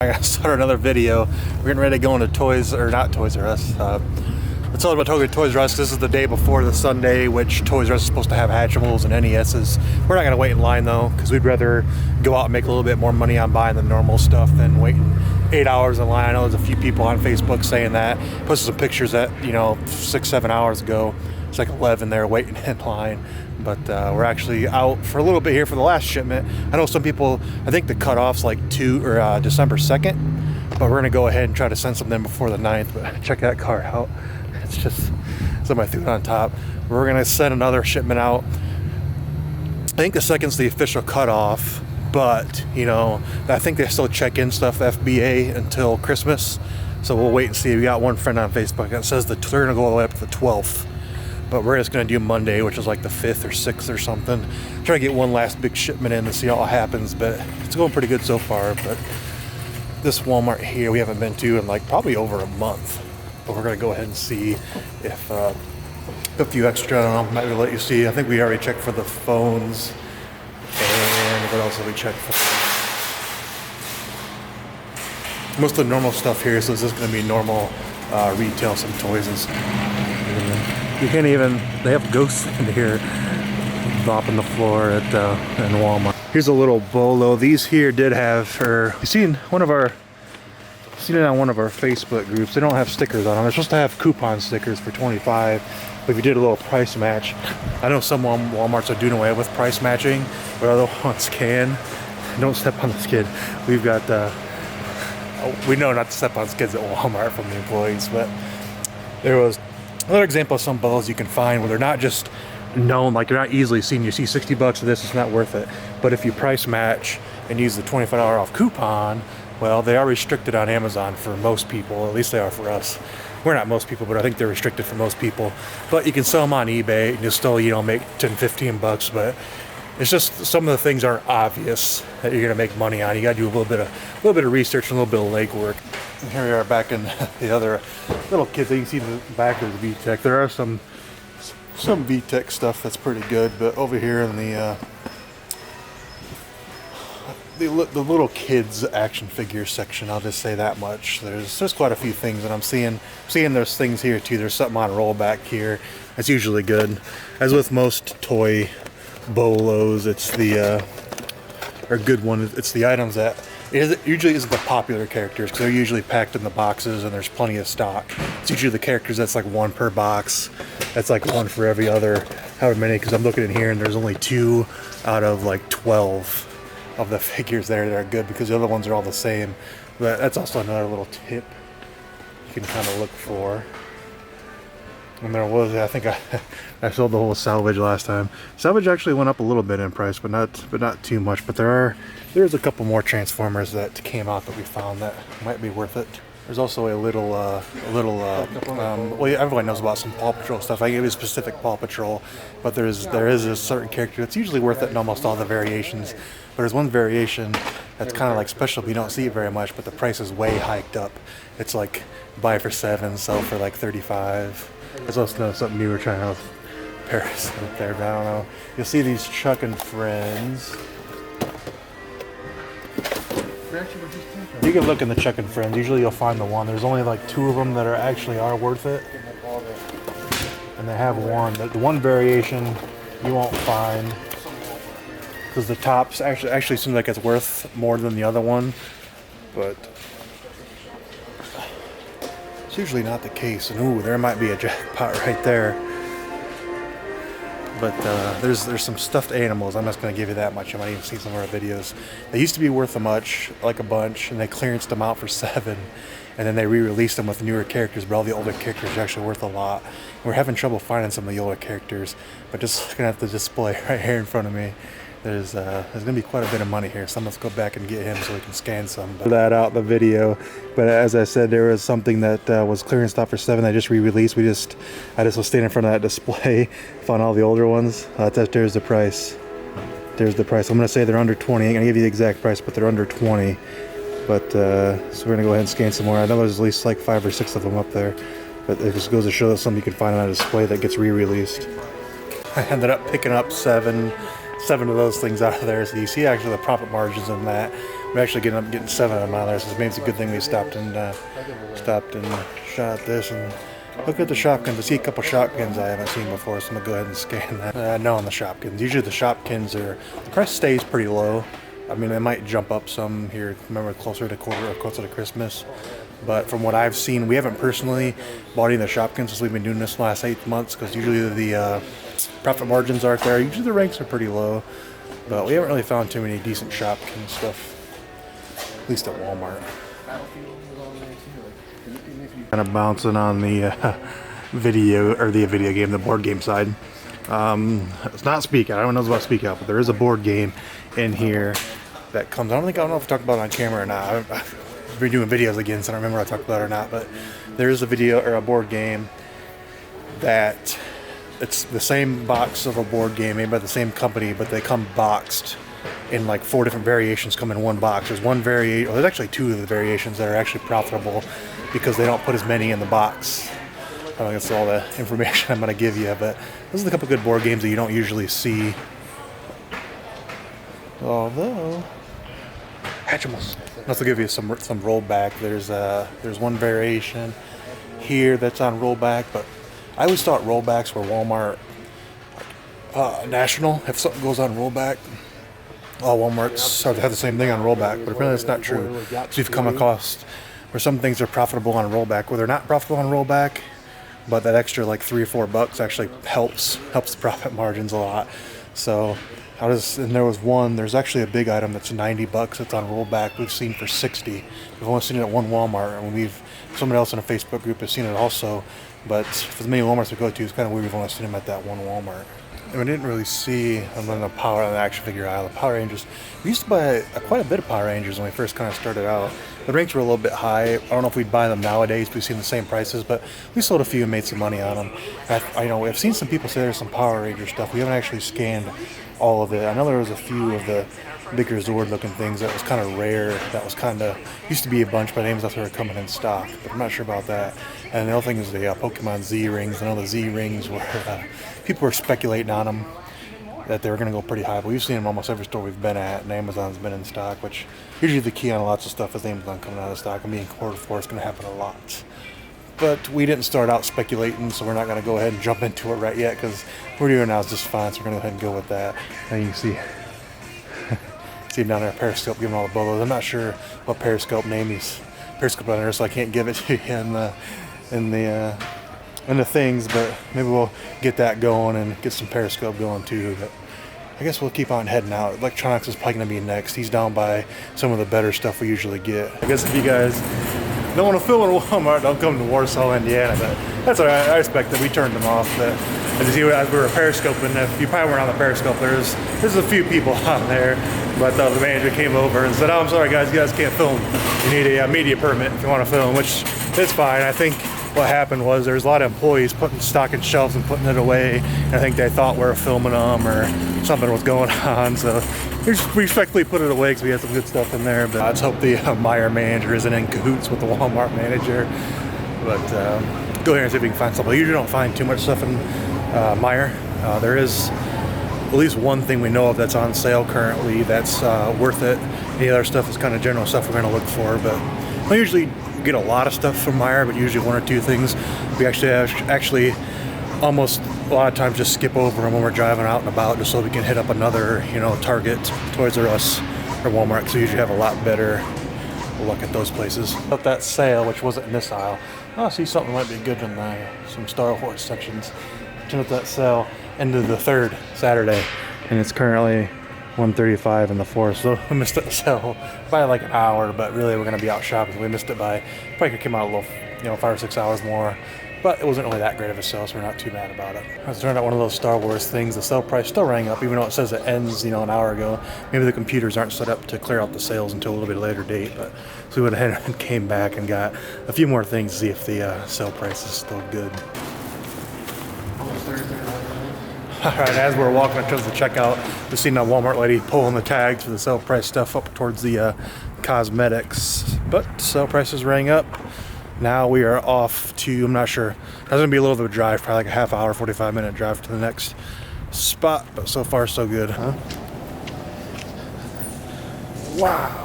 I gotta start another video. We're getting ready to go into Toys, or not Toys R Us. It's all about Toys R Us. This is the day before the Sunday, which Toys R Us is supposed to have Hatchimals and NESs. We're not gonna wait in line though, because we'd rather go out and make a little bit more money on buying the normal stuff than waiting 8 hours in line. I know there's a few people on Facebook saying that. Posted some pictures that, 6-7 hours ago. It's like 11 there waiting in line. But we're actually out for a little bit here for the last shipment. I know some people, I think the cutoff's like December 2nd, but we're gonna go ahead and try to send something before the 9th. But check that card out. It's just, somebody threw it on top. We're gonna send another shipment out. I think the 2nd's the official cutoff, but I think they still check in stuff FBA until Christmas. So we'll wait and see. We got one friend on Facebook that says that they're gonna go all the way up to the 12th. But we're just going to do Monday, which is like the 5th or 6th or something. Try to get one last big shipment in to see how it happens, but it's going pretty good so far. But this Walmart here we haven't been to in like probably over a month. But we're going to go ahead and see if a few extra, I don't know, might let you see. I think we already checked for the phones. And what else did we check for? Most of the normal stuff here, so this is going to be normal retail, some toys and stuff. You can't even, they have ghosts in here bopping the floor at in Walmart. Here's a little bolo. These here did have, you seen it on one of our Facebook groups. They don't have stickers on them. They're supposed to have coupon stickers for $25. But if you did a little price match, I know some Walmarts are doing away with price matching, but other ones can. Don't step on the skid. We've got, we know not to step on skids at Walmart from the employees, but there was another example of some bolos you can find where they're not just known, like they're not easily seen. You see 60 bucks of this, it's not worth it. But if you price match and use the $25 off coupon, well, they are restricted on Amazon for most people. At least they are for us. We're not most people, but I think they're restricted for most people. But you can sell them on eBay and you'll still, make 10, 15 bucks. But it's just some of the things aren't obvious that you're gonna make money on. You gotta do a little bit of research and a little bit of legwork. And here we are back in the other little kids. You can see the back of the VTech. There are some VTech stuff that's pretty good, but over here in the little kids action figure section, I'll just say that much. There's quite a few things, and I'm seeing there's things here too. There's something on rollback here. That's usually good. As with most toy bolos, it's the good one. It's the items that usually isn't the popular characters, because they're usually packed in the boxes and there's plenty of stock. It's usually the characters that's like one per box. That's like one for every other, however many, because I'm looking in here and there's only 2 out of like 12 of the figures there that are good, because the other ones are all the same. But that's also another little tip you can kind of look for. And there was, I think I sold the whole salvage last time. Salvage actually went up a little bit in price, but not too much. But there's a couple more Transformers that came out that we found that might be worth it. There's also a little, well, everyone knows about some Paw Patrol stuff. I gave you a specific Paw Patrol, but there is a certain character that's usually worth it in almost all the variations. But there's one variation that's kind of like special, but you don't see it very much, but the price is way hiked up. It's like buy for $7, sell for like $35. There's also something new we're trying out with Paris up there, but I don't know. You'll see these Chuck and Friends. You can look in the Chuck and Friends. Usually you'll find the one. There's only like 2 of them that are worth it. And they have one. The one variation you won't find, because the tops actually seems like it's worth more than the other one. But it's usually not the case. And ooh, there might be a jackpot right there. But there's some stuffed animals. I'm just going to give you that much. You might even see some of our videos. They used to be worth like a bunch, and they clearanced them out for $7. And then they re-released them with newer characters, but all the older characters are actually worth a lot. And we're having trouble finding some of the older characters. But just looking at the display right here in front of me, there's going to be quite a bit of money here. So let's go back and get him so we can scan some. That out in the video. But as I said, there was something that was clearance out for $7. They just re-released. I just was standing in front of that display, found all the older ones. There's the price. There's the price. I'm going to say they're under 20. I ain't going to give you the exact price, but they're under 20. But so we're going to go ahead and scan some more. I know there's at least like 5 or 6 of them up there. But it just goes to show that something you can find on a display that gets re-released. I ended up picking up 7 of those things out of there. So you see actually the profit margins on that I'm actually getting 7 of them out of there, so maybe it's a good thing we stopped and shot this and look at the Shopkins. I see a couple Shopkins I haven't seen before, so I'm gonna go ahead and scan that. No, on the Shopkins. Usually the Shopkins the price stays pretty low. I mean, they might jump up some here, remember, closer to quarter or closer to Christmas. But from what I've seen, we haven't personally bought any of the Shopkins since we've been doing this the last 8 months, because usually the profit margins aren't there. Usually the ranks are pretty low, but we haven't really found too many decent Shopkins stuff, at least at Walmart. Kind of bouncing on the the board game side. It's not Speak Out. Everyone knows about Speak Out, but there is a board game in here that comes. I don't know if I talked about it on camera or not. I've been doing videos again, so I don't remember if I talked about it or not. But there is a video or a board game that it's the same box of a board game made by the same company, but they come boxed in like 4 different variations. Come in one box. There's one variation. There's actually 2 of the variations that are actually profitable because they don't put as many in the box. I don't think that's all the information I'm going to give you, but those are a couple good board games that you don't usually see. Although, Hatchimals. This will give you some rollback. There's one variation here that's on rollback, but I always thought rollbacks were Walmart national. If something goes on rollback, all Walmarts have the same thing on rollback, but apparently that's not true. So you've come across where some things are profitable on rollback, where they're not profitable on rollback, but that extra like $3 or $4 actually helps the profit margins a lot. So and there was one. There's actually a big item that's $90 that's on rollback. We've seen for $60. We've only seen it at one Walmart, and someone else in a Facebook group has seen it also. But for the many Walmarts we go to, it's kind of weird. We've only seen them at that one Walmart. And we didn't really see on the action figure aisle. The Power Rangers. We used to buy quite a bit of Power Rangers when we first kind of started out. The ranks were a little bit high. I don't know if we'd buy them nowadays. We've seen the same prices, but we sold a few and made some money on them. I've seen some people say there's some Power Ranger stuff. We haven't actually scanned all of it. I know there was a few of the bigger Zord looking things that was kind of rare. That was used to be a bunch, but names that were coming in stock, but I'm not sure about that. And the other thing is the Pokemon Z rings. I know the Z rings were people were speculating on them that they were going to go pretty high, but we've seen them almost every store we've been at, and Amazon's been in stock, which usually the key on lots of stuff is Amazon coming out of stock, and being quarter 4 is going to happen a lot. But we didn't start out speculating, so we're not going to go ahead and jump into it right yet, because what we're doing now is just fine, so we're going to go ahead and go with that. And you can see him down there, Periscope, giving all the bolos. I'm not sure what Periscope name he's Periscope on there, so I can't give it to you in the things, but maybe we'll get that going and get some Periscope going too. But I guess we'll keep on heading out. Electronics is probably going to be next. He's down by some of the better stuff we usually get. I guess if you guys don't want to film in Walmart, don't come to Warsaw, Indiana, but that's all right. I respect that. We turned them off. But as you see, as we were Periscoping, if you probably weren't on the Periscope, there's a few people on there, but the manager came over and said, "Oh, I'm sorry guys, you guys can't film. You need a media permit if you want to film," which is fine. I think what happened was there's a lot of employees putting stock in shelves and putting it away, and I think they thought we were filming them or something was going on, so we respectfully put it away because we had some good stuff in there. But let's hope the Meijer manager isn't in cahoots with the Walmart manager. But go here and see if we can find something. We usually don't find too much stuff in Meijer. There is at least one thing we know of that's on sale currently that's worth it. Any other stuff is kind of general stuff we're going to look for, but we usually get a lot of stuff from Meijer, but usually 1 or 2 things we actually almost a lot of times just skip over them when we're driving out and about, just so we can hit up another Target, Toys R Us, or Walmart, because we usually have a lot better look at those places. About that sale, which wasn't in this aisle, I see something might be good in some Star Wars sections. At that sale ended the 3rd Saturday, and it's currently 1:35 in the 4th, so we missed the sale by like an hour, but really we're going to be out shopping. We missed it by, probably could come out a little, 5 or 6 hours more, but it wasn't really that great of a sale, so we're not too mad about it. I was trying out one of those Star Wars things. The sale price still rang up, even though it says it ends, an hour ago. Maybe the computers aren't set up to clear out the sales until a little bit later date, but so we went ahead and came back and got a few more things to see if the sale price is still good. Alright, as we're walking up towards the checkout, we've seen that Walmart lady pulling the tags for the sale price stuff up towards the cosmetics. But sale prices rang up. Now we are off to, I'm not sure, that's going to be a little bit of a drive, probably like a half hour, 45-minute drive to the next spot. But so far, so good, huh? Wow.